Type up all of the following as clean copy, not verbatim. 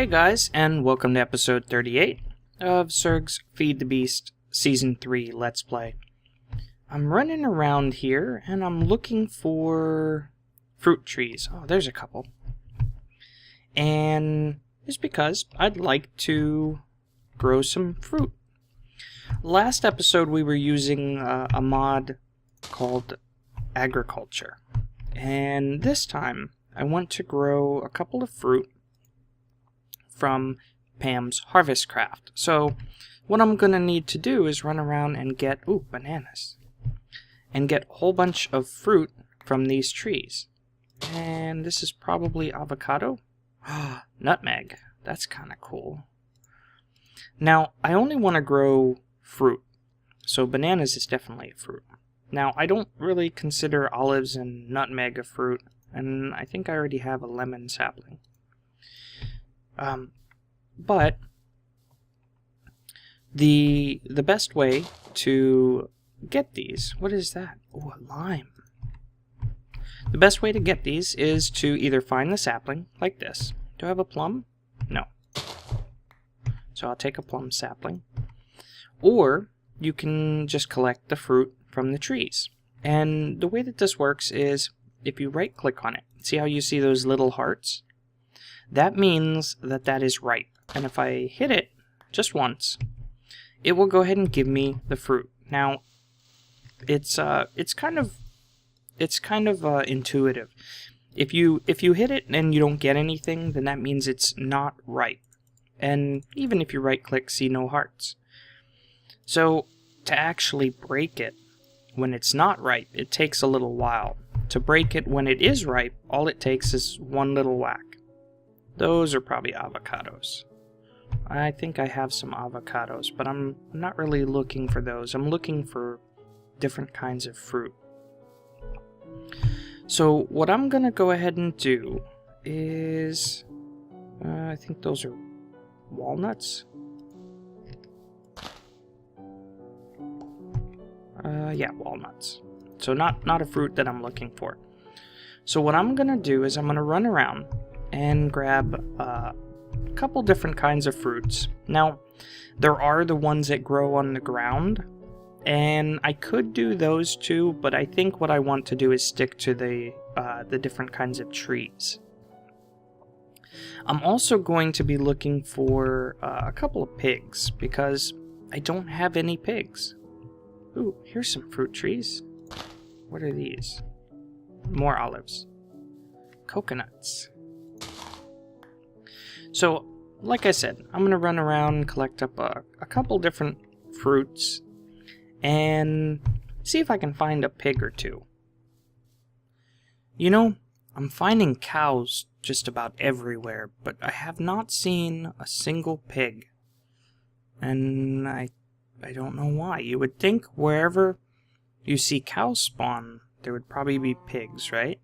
guys, and welcome to episode 38 of Surg's Feed the Beast Season 3 Let's Play. I'm running around here, and I'm looking for fruit trees. Oh, there's a couple. And it's because I'd like to grow some fruit. Last episode we were using a mod called Agriculture. And this time I want to grow a couple of fruit from Pam's Harvest Craft. So what I'm going to need to do is run around and get, bananas. And get a whole bunch of fruit from these trees. And this is probably avocado. Nutmeg. That's kind of cool. Now, I only want to grow fruit. So bananas is definitely a fruit. Now, I don't really consider olives and nutmeg a fruit. And I think I already have a lemon sapling. But the best way to get these, what is that? Oh, a lime. The best way to get these is to either find the sapling, like this. Do I have a plum? No. So I'll take a plum sapling. Or you can just collect the fruit from the trees. And the way that this works is if you right click on it, see how you see those little hearts? That means that that is ripe. And if I hit it just once, it will go ahead and give me the fruit. Now, it's kind of intuitive. If you hit it and you don't get anything, then that means it's not ripe. And even if you right click, see no hearts. So to actually break it when it's not ripe, it takes a little while. To break it when it is ripe, all it takes is one little whack. Those are probably avocados. I think I have some avocados, but I'm not really looking for those. I'm looking for different kinds of fruit. So what I'm going to go ahead and do is... I think those are walnuts. Yeah, walnuts. So not a fruit that I'm looking for. So what I'm going to do is I'm going to run around and grab a couple different kinds of fruits. Now, there are the ones that grow on the ground, and I could do those too, but I think what I want to do is stick to the different kinds of trees. I'm also going to be looking for a couple of pigs, because I don't have any pigs. Ooh, here's some fruit trees. What are these? More olives. Coconuts. So, like I said, I'm going to run around and collect up a couple different fruits and see if I can find a pig or two. You know, I'm finding cows just about everywhere, but I have not seen a single pig. And I don't know why. You would think wherever you see cows spawn, there would probably be pigs, right?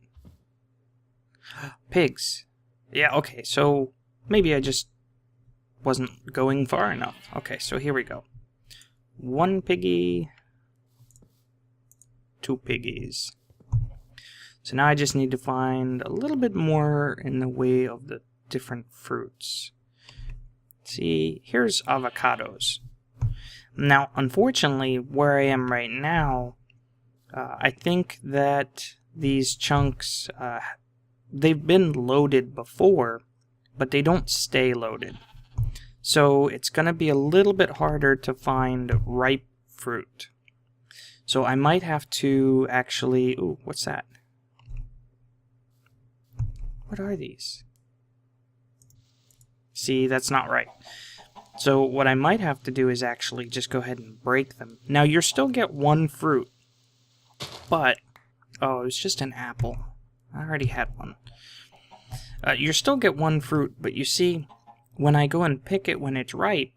Pigs. Yeah, okay, so maybe I just wasn't going far enough. Okay, so here we go. 1 piggy. 2 piggies. So now I just need to find a little bit more in the way of the different fruits. See, here's avocados. Now, unfortunately, where I am right now, I think that these chunks, they've been loaded before, but they don't stay loaded. So it's going to be a little bit harder to find ripe fruit. So I might have to actually... Ooh, what's that? What are these? See, that's not right. So what I might have to do is actually just go ahead and break them. Now, you still get 1 fruit, but... Oh, it was just an apple. I already had one. You still get 1 fruit, but you see, when I go and pick it when it's ripe,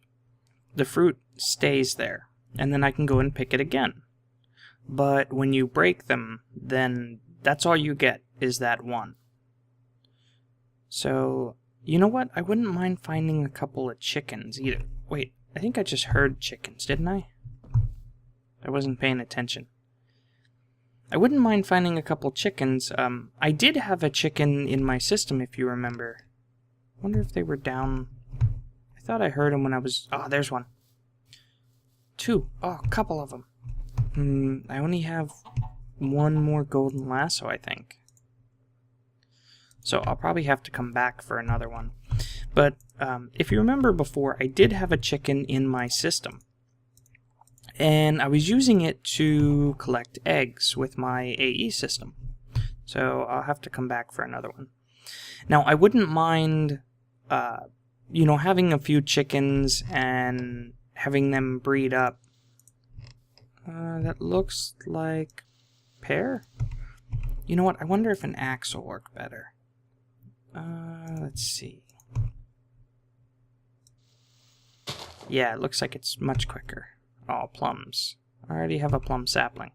the fruit stays there, and then I can go and pick it again. But when you break them, then that's all you get, is that 1. So, you know what? I wouldn't mind finding a couple of chickens either. Wait, I think I just heard chickens, didn't I? I wasn't paying attention. I wouldn't mind finding a couple chickens. I did have a chicken in my system, if you remember. I wonder if they were down thought I heard him when I was... Oh, there's one. 2. Oh, a couple of them. I only have one more golden lasso, I think. So I'll probably have to come back for another one. But if you remember before, I did have a chicken in my system. And I was using it to collect eggs with my AE system. So I'll have to come back for another one. Now, I wouldn't mind, you know, having a few chickens and having them breed up. That looks like pear. You know what? I wonder if an axe will work better. Let's see. Yeah, it looks like it's much quicker. Oh, plums. I already have a plum sapling.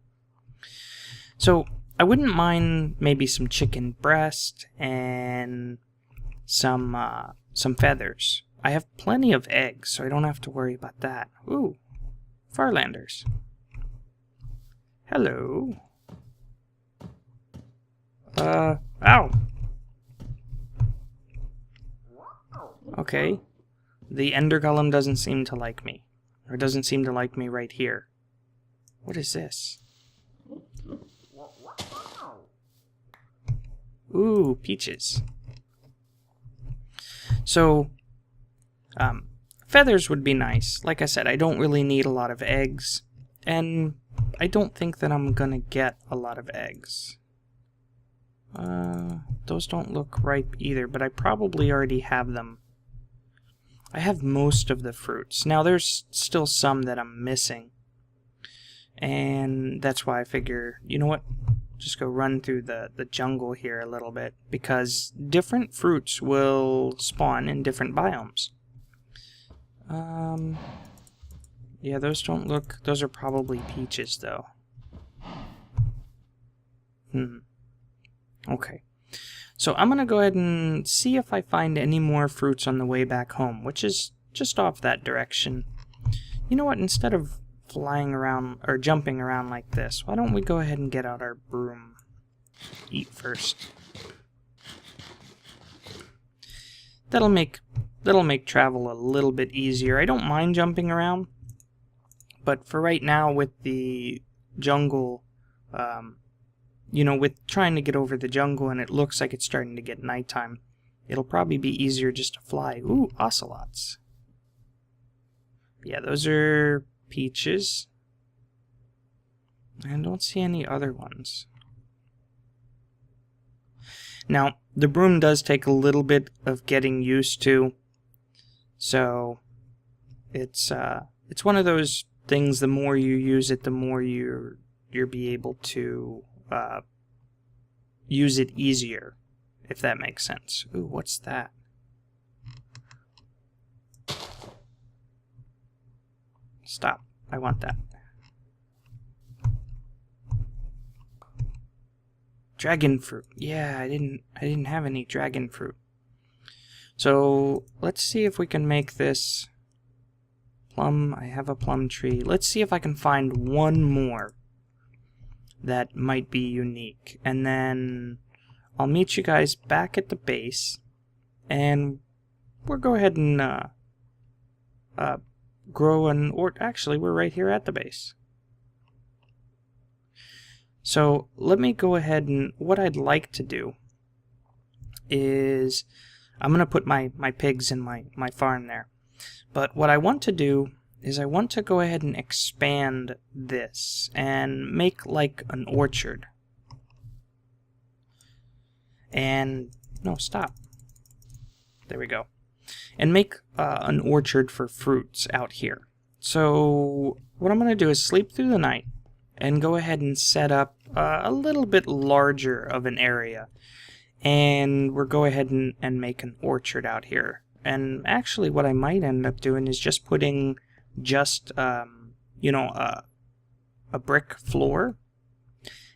So, I wouldn't mind maybe some chicken breast and some feathers. I have plenty of eggs, so I don't have to worry about that. Ooh, Farlanders. Hello. Ow. Okay. The Ender Golem doesn't seem to like me. Or doesn't seem to like me right here. What is this? Ooh, peaches. So, feathers would be nice. Like I said, I don't really need a lot of eggs. And I don't think that I'm gonna get a lot of eggs. Those don't look ripe either, but I probably already have them. I have most of the fruits. Now, there's still some that I'm missing. And that's why I figure, you know what? Just go run through the jungle here a little bit. Because different fruits will spawn in different biomes. Yeah, those don't look... Those are probably peaches, though. Okay. So I'm going to go ahead and see if I find any more fruits on the way back home, which is just off that direction. You know what? Instead of flying around or jumping around like this, why don't we go ahead and get out our broom? Eat first. That'll make travel a little bit easier. I don't mind jumping around, but for right now with the jungle, you know, with trying to get over the jungle and it looks like it's starting to get nighttime, it'll probably be easier just to fly. Ooh, ocelots. Yeah, those are peaches. I don't see any other ones. Now, the broom does take a little bit of getting used to, so it's one of those things. The more you use it, the more you'll be able to use it easier, if that makes sense. Ooh, what's that? Stop. I want that. Dragon fruit. Yeah, I didn't have any dragon fruit. So let's see if we can make this plum. I have a plum tree. Let's see if I can find one more that might be unique, and then I'll meet you guys back at the base, and we'll go ahead and grow actually, we're right here at the base. So let me go ahead, and what I'd like to do is I'm going to put my pigs in my farm there. But what I want to do is I want to go ahead and expand this and make like an orchard. And, no, stop. There we go. And make an orchard for fruits out here. So what I'm going to do is sleep through the night and go ahead and set up a little bit larger of an area. And we'll go ahead and make an orchard out here. And actually what I might end up doing is just putting just, you know, a brick floor,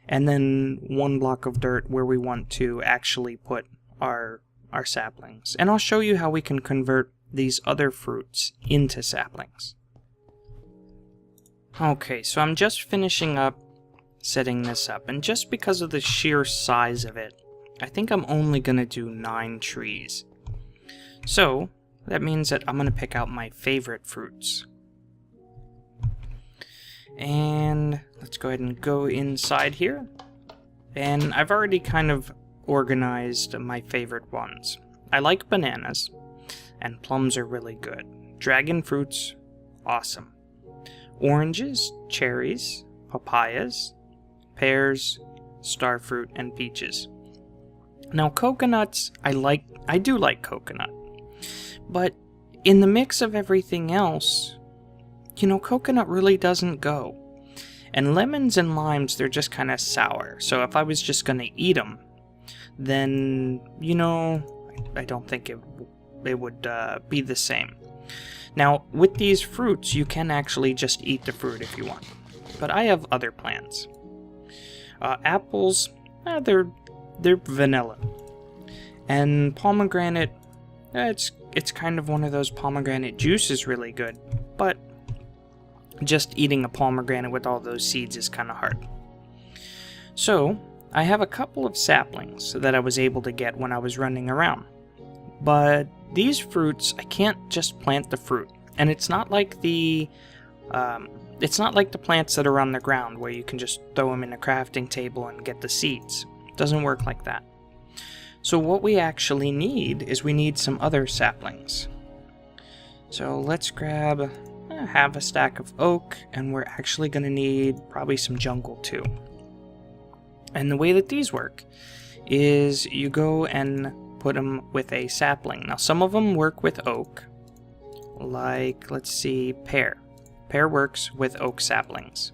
and then one block of dirt where we want to actually put our saplings. And I'll show you how we can convert these other fruits into saplings. Okay, so I'm just finishing up setting this up, and just because of the sheer size of it, I think I'm only gonna do 9 trees. So, that means that I'm going to pick out my favorite fruits. And let's go ahead and go inside here. And I've already kind of organized my favorite ones. I like bananas, and plums are really good. Dragon fruits, awesome. Oranges, cherries, papayas, pears, starfruit, and peaches. Now coconuts, I do like coconut. But in the mix of everything else, you know, coconut really doesn't go. And lemons and limes, they're just kind of sour. So if I was just going to eat them, then, you know, I don't think it would be the same. Now, with these fruits, you can actually just eat the fruit if you want. But I have other plans. Apples, they're vanilla. And pomegranate, it's kind of one of those pomegranate juice is really good. But just eating a pomegranate with all those seeds is kind of hard. So, I have a couple of saplings that I was able to get when I was running around. But these fruits, I can't just plant the fruit. And it's not like the plants that are on the ground where you can just throw them in a crafting table and get the seeds. It doesn't work like that. So what we actually need is we need some other saplings. So let's grab half a stack of oak, and we're actually going to need probably some jungle too. And the way that these work is you go and put them with a sapling. Now some of them work with oak, like let's see, pear. Pear works with oak saplings.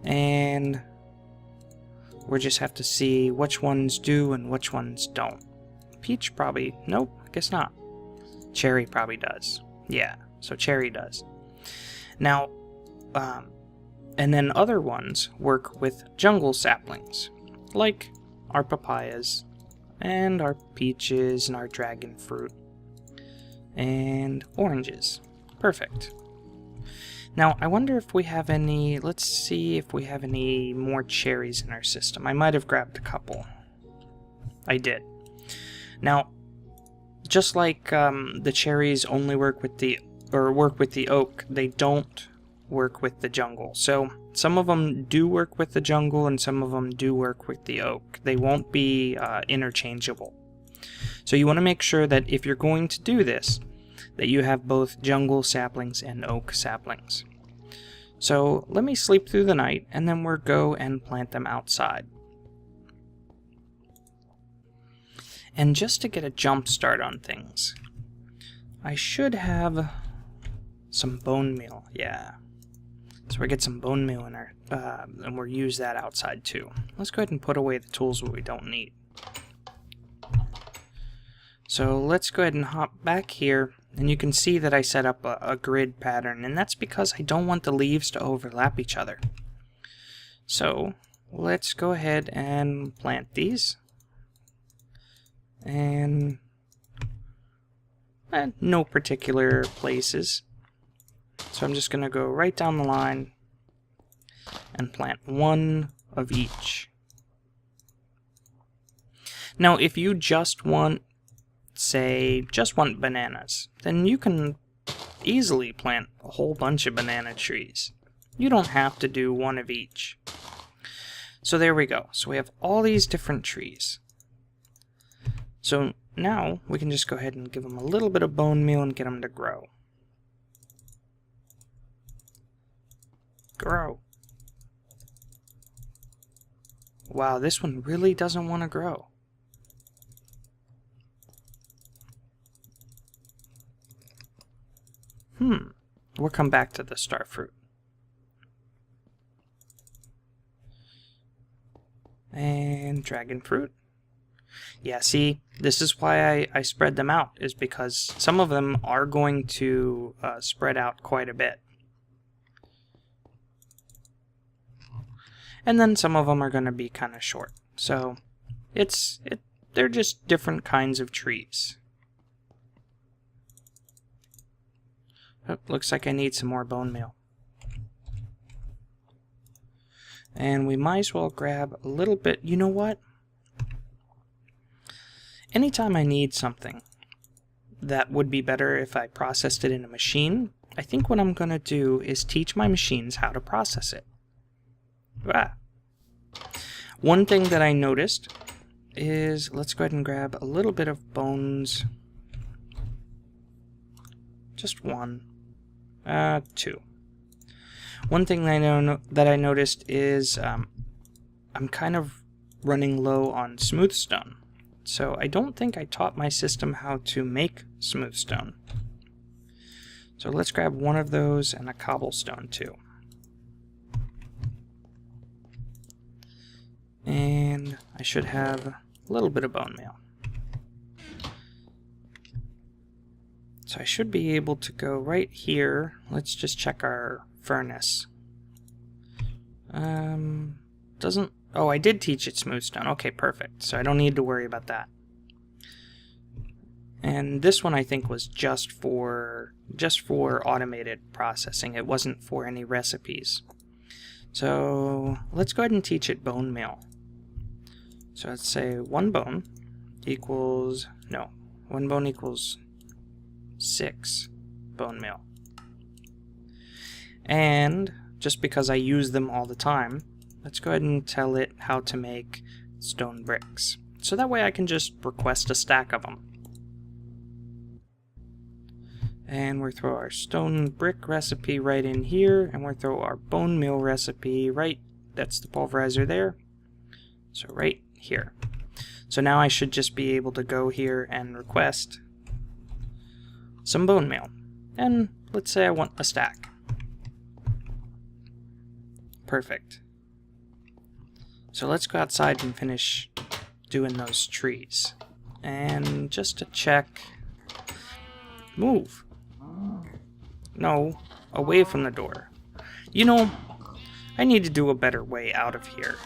And we just have to see which ones do and which ones don't. Peach probably, nope, I guess not. Cherry probably does. Yeah, so cherry does. Now, and then other ones work with jungle saplings, like our papayas, and our peaches, and our dragon fruit, and oranges. Perfect. Now, I wonder if we have any, let's see if we have any more cherries in our system. I might have grabbed a couple. I did. Now, just like the cherries only work with the oak, they don't work with the jungle. So, some of them do work with the jungle, and some of them do work with the oak. They won't be interchangeable. So you want to make sure that if you're going to do this, that you have both jungle saplings and oak saplings. So let me sleep through the night, and then we'll go and plant them outside. And just to get a jump start on things, I should have some bone meal, yeah. So we get some bone meal in our, and we'll use that outside too. Let's go ahead and put away the tools that we don't need. So let's go ahead and hop back here, and you can see that I set up a grid pattern, and that's because I don't want the leaves to overlap each other. So let's go ahead and plant these. And no particular places. So I'm just going to go right down the line and plant one of each. Now, if you just want, say, bananas, then you can easily plant a whole bunch of banana trees. You don't have to do one of each. So there we go. So we have all these different trees. So now we can just go ahead and give them a little bit of bone meal and get them to grow. Grow. Wow, this one really doesn't want to grow. We'll come back to the starfruit. And dragon fruit. Yeah, see, this is why I spread them out, is because some of them are going to spread out quite a bit. And then some of them are going to be kind of short. So, they're just different kinds of trees. Oh, looks like I need some more bone meal. And we might as well grab a little bit. You know what? Anytime I need something, that would be better if I processed it in a machine. I think what I'm going to do is teach my machines how to process it. One thing that I noticed is, let's go ahead and grab a little bit of bones. Just one. Two. One thing that I noticed is I'm kind of running low on smooth stone. So I don't think I taught my system how to make smooth stone. So let's grab one of those and a cobblestone too. And I should have a little bit of bone meal. So I should be able to go right here. Let's just check our furnace. Doesn't... Oh, I did teach it smooth stone. Okay, perfect. So I don't need to worry about that. And this one I think was just for automated processing. It wasn't for any recipes. So let's go ahead and teach it bone meal. So let's say one bone equals 6 bone meal. And just because I use them all the time, let's go ahead and tell it how to make stone bricks. So that way I can just request a stack of them. And we'll throw our stone brick recipe right in here, and we'll throw our bone meal recipe right, that's the pulverizer there, so right here. So now I should just be able to go here and request some bone meal. And let's say I want a stack. Perfect. So let's go outside and finish doing those trees. And just to check... Move. No, away from the door. You know, I need to do a better way out of here.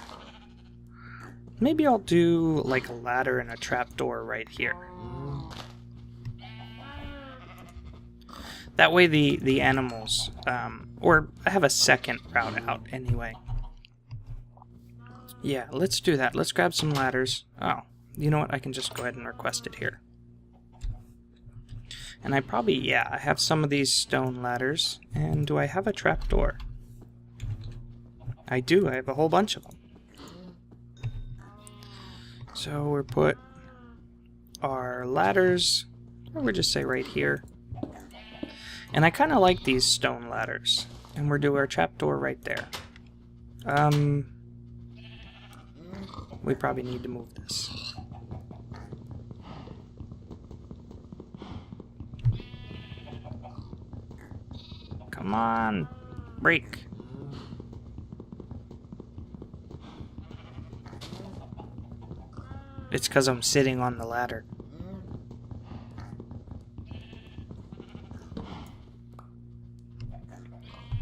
Maybe I'll do like a ladder and a trapdoor right here. That way the animals, or I have a second route out anyway. Yeah, let's do that. Let's grab some ladders. Oh, you know what? I can just go ahead and request it here. And I probably, yeah, I have some of these stone ladders. And do I have a trapdoor? I do. I have a whole bunch of them. So we'll put our ladders, or we'll just say right here. And I kind of like these stone ladders. And we'll do our trapdoor right there. We probably need to move this. Come on, break. It's because I'm sitting on the ladder.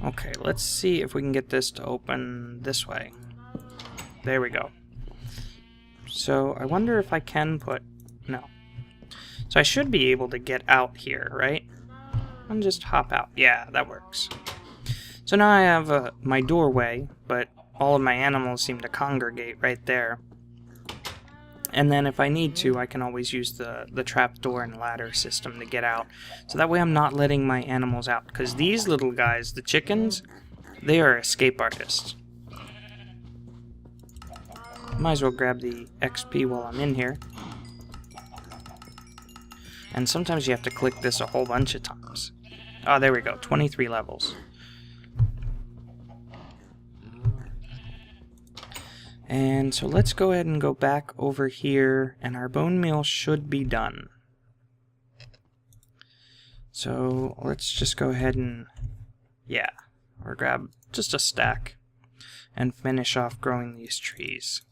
Okay, let's see if we can get this to open this way. There we go. So I wonder if I can put... No. So I should be able to get out here, right? And just hop out. Yeah, that works. So now I have my doorway, but all of my animals seem to congregate right there. And then if I need to, I can always use the trapdoor and ladder system to get out. So that way I'm not letting my animals out. Because these little guys, the chickens, they are escape artists. Might as well grab the XP while I'm in here. And sometimes you have to click this a whole bunch of times. Oh, there we go. 23 levels. And so let's go ahead and go back over here, and our bone meal should be done. So let's just go ahead and, yeah, or grab just a stack and finish off growing these trees.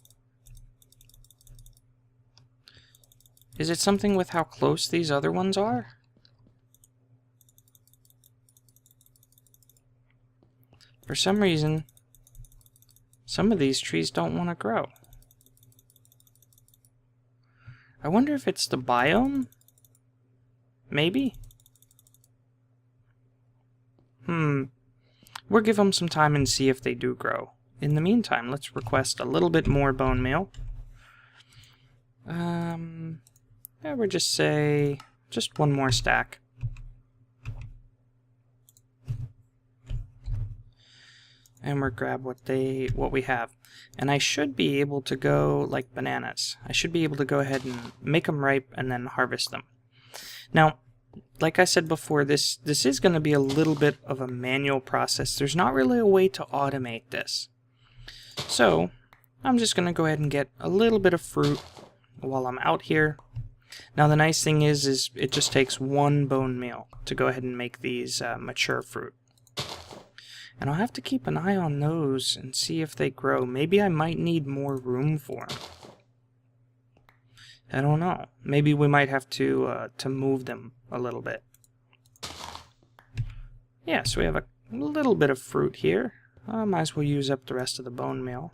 Is it something with how close these other ones are? For some reason, some of these trees don't want to grow. I wonder if it's the biome? Maybe? We'll give them some time and see if they do grow. In the meantime, let's request a little bit more bone meal. Yeah, we'll just just one more stack. And we'll grab what we have. And I should be able to go like bananas. I should be able to go ahead and make them ripe and then harvest them. Now, like I said before, this is going to be a little bit of a manual process. There's not really a way to automate this. So, I'm just going to go ahead and get a little bit of fruit while I'm out here. Now, the nice thing is it just takes one bone meal to go ahead and make these mature fruit. And I'll have to keep an eye on those and see if they grow. Maybe I might need more room for them. I don't know. Maybe we might have to move them a little bit. Yeah, so we have a little bit of fruit here. Might as well use up the rest of the bone meal.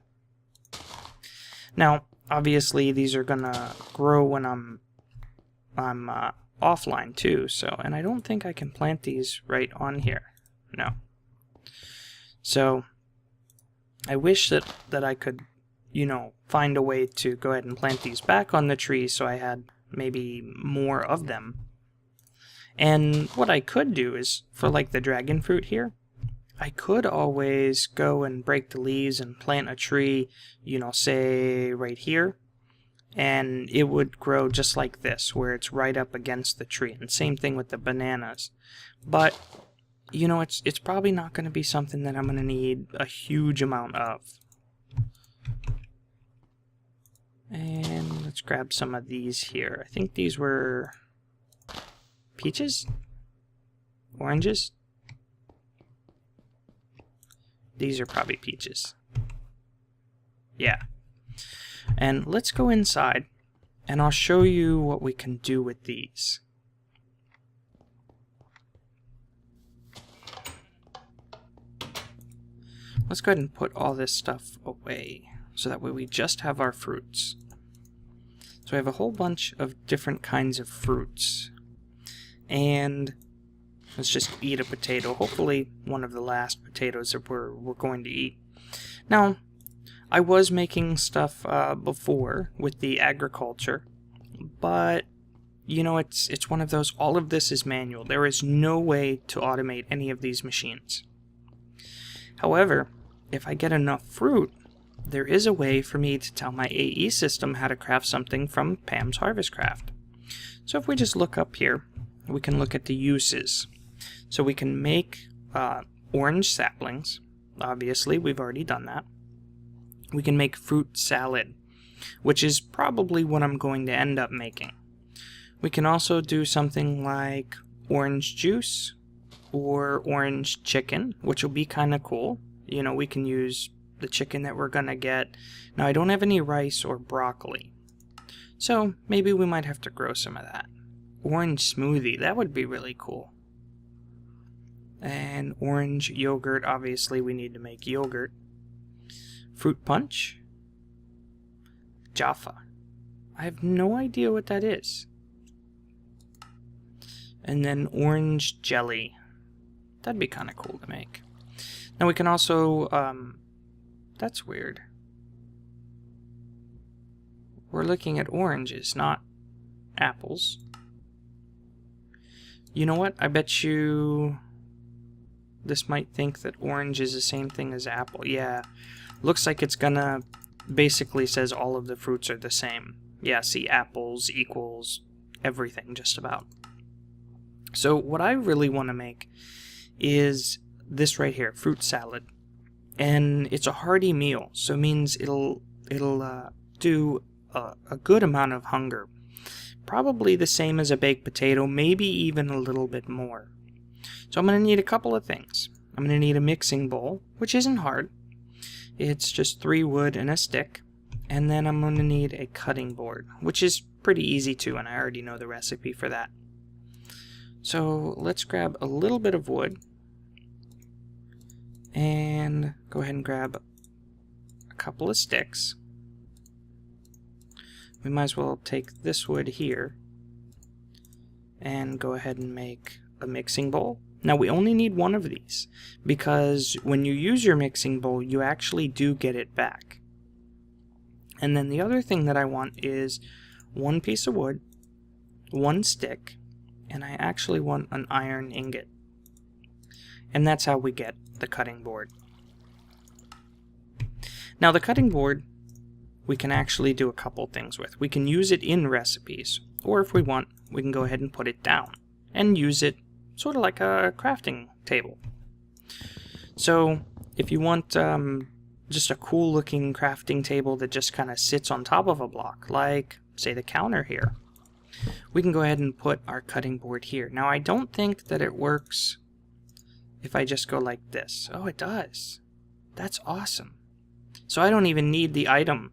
Now, obviously, these are gonna grow when I'm offline too. So, and I don't think I can plant these right on here. No. So, I wish that I could, you know, find a way to go ahead and plant these back on the tree so I had maybe more of them. And what I could do is, for like the dragon fruit here, I could always go and break the leaves and plant a tree, you know, say right here, and it would grow just like this, where it's right up against the tree. And same thing with the bananas. But you know, it's probably not going to be something that I'm going to need a huge amount of. And let's grab some of these here. I think these were peaches? Oranges? These are probably peaches. Yeah. And let's go inside, and I'll show you what we can do with these. Let's go ahead and put all this stuff away, so that way we just have our fruits. So I have a whole bunch of different kinds of fruits. And let's just eat a potato. Hopefully one of the last potatoes that we're going to eat. Now, I was making stuff before with the agriculture, but you know, it's one of those, all of this is manual. There is no way to automate any of these machines. However, if I get enough fruit, there is a way for me to tell my AE system how to craft something from Pam's Harvest Craft. So if we just look up here, we can look at the uses. So we can make orange saplings. Obviously, we've already done that. We can make fruit salad, which is probably what I'm going to end up making. We can also do something like orange juice or orange chicken, which will be kind of cool. You know, we can use the chicken that we're gonna get. Now, I don't have any rice or broccoli, so maybe we might have to grow some of that. Orange smoothie, that would be really cool. And orange yogurt, obviously we need to make yogurt. Fruit punch. Jaffa. I have no idea what that is. And then orange jelly. That'd be kind of cool to make. Now we can also, that's weird. We're looking at oranges, not apples. You know what? I bet you this might think that orange is the same thing as apple. Yeah, looks like it's gonna basically says all of the fruits are the same. Yeah, see, apples equals everything just about. So what I really want to make is this right here, fruit salad. And it's a hearty meal, so it means it'll do a good amount of hunger. Probably the same as a baked potato, maybe even a little bit more. So I'm going to need a couple of things. I'm going to need a mixing bowl, which isn't hard. It's just 3 wood and a stick. And then I'm going to need a cutting board, which is pretty easy too, and I already know the recipe for that. So let's grab a little bit of wood. And go ahead and grab a couple of sticks. We might as well take this wood here and go ahead and make a mixing bowl. Now we only need one of these because when you use your mixing bowl, you actually do get it back. And then the other thing that I want is 1 piece of wood, 1 stick, and I actually want an iron ingot. And that's how we get the cutting board. Now the cutting board, we can actually do a couple things with. We can use it in recipes, or if we want, we can go ahead and put it down and use it sort of like a crafting table. So if you want just a cool looking crafting table that just kind of sits on top of a block, like say the counter here, we can go ahead and put our cutting board here. Now I don't think that it works if I just go like this. Oh, it does. That's awesome. So I don't even need the item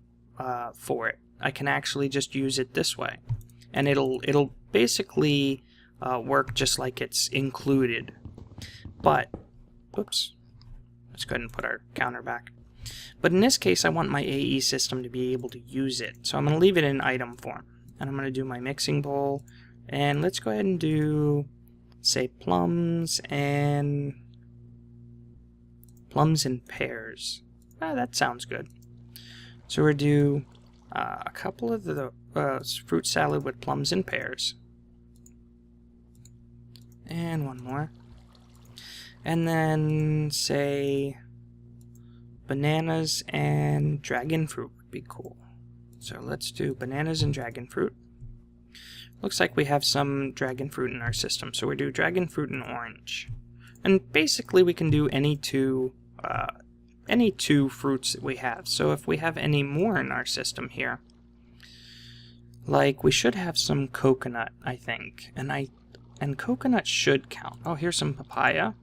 for it. I can actually just use it this way, and it'll basically work just like it's included. But oops, let's go ahead and put our counter back. But in this case, I want my AE system to be able to use it, so I'm going to leave it in item form, and I'm going to do my mixing bowl, and let's go ahead and do, say, plums and pears. That sounds good. So we'll do a couple of the fruit salad with plums and pears. And one more. And then, say, bananas and dragon fruit would be cool. So let's do bananas and dragon fruit. Looks like we have some dragon fruit in our system, so we'll do dragon fruit and orange. And basically we can do any two fruits that we have. So if we have any more in our system here, like we should have some coconut, I think, and coconut should count. Oh, here's some papaya.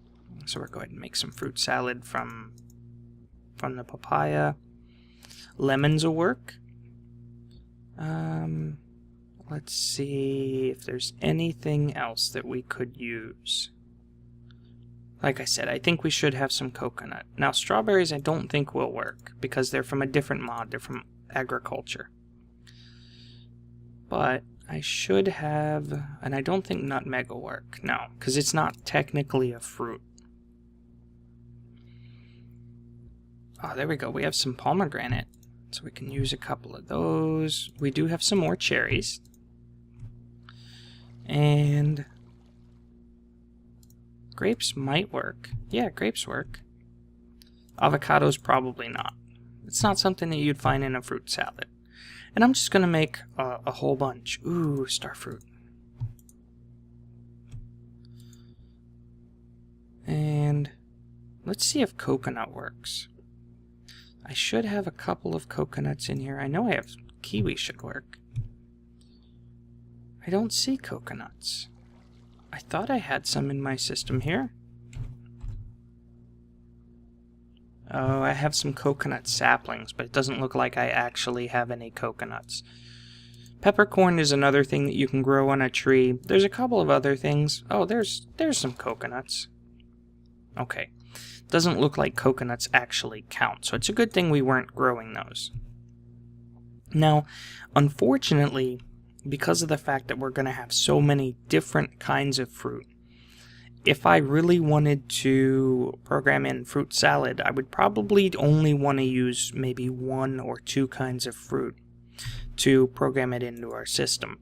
So we're going to make some fruit salad from the papaya. Lemons will work. Let's see if there's anything else that we could use. Like I said, I think we should have some coconut. Now, strawberries I don't think will work, because they're from a different mod. They're from agriculture. But I should have, and I don't think nutmeg will work. No, because it's not technically a fruit. Oh, there we go. We have some pomegranate, so we can use a couple of those. We do have some more cherries. And grapes might work. Yeah, grapes work. Avocados probably not. It's not something that you'd find in a fruit salad. And I'm just going to make a whole bunch. Ooh, starfruit. And let's see if coconut works. I should have a couple of coconuts in here. I know I have kiwi should work. I don't see coconuts. I thought I had some in my system here. Oh, I have some coconut saplings, but it doesn't look like I actually have any coconuts. Peppercorn is another thing that you can grow on a tree. There's a couple of other things. Oh, there's some coconuts. Okay. Doesn't look like coconuts actually count, so it's a good thing we weren't growing those. Now, unfortunately, because of the fact that we're going to have so many different kinds of fruit, if I really wanted to program in fruit salad, I would probably only want to use maybe 1 or 2 kinds of fruit to program it into our system.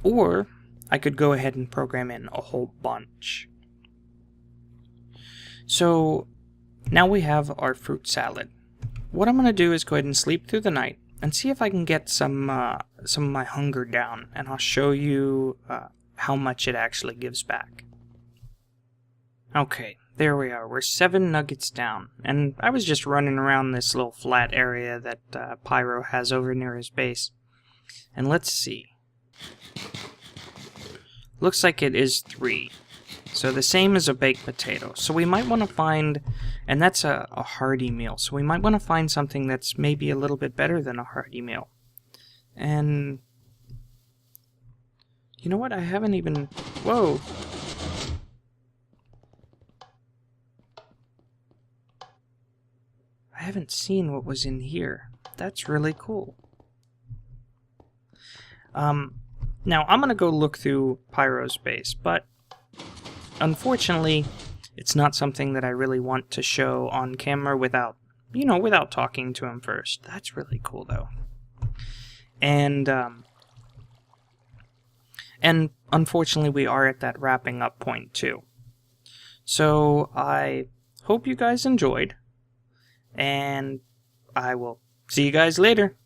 Or I could go ahead and program in a whole bunch. So now we have our fruit salad. What I'm going to do is go ahead and sleep through the night and see if I can get some of my hunger down, and I'll show you how much it actually gives back. Okay, there we are. We're 7 nuggets down, and I was just running around this little flat area that Pyro has over near his base. And let's see. Looks like it is 3. So the same as a baked potato. So we might want to find, and that's a hearty meal, so we might want to find something that's maybe a little bit better than a hearty meal. And you know what? I haven't even... Whoa! I haven't seen what was in here. That's really cool. Now, I'm going to go look through Pyro's base, but unfortunately, it's not something that I really want to show on camera without talking to him first. That's really cool, though. And And unfortunately, we are at that wrapping up point too. So I hope you guys enjoyed, and I will see you guys later.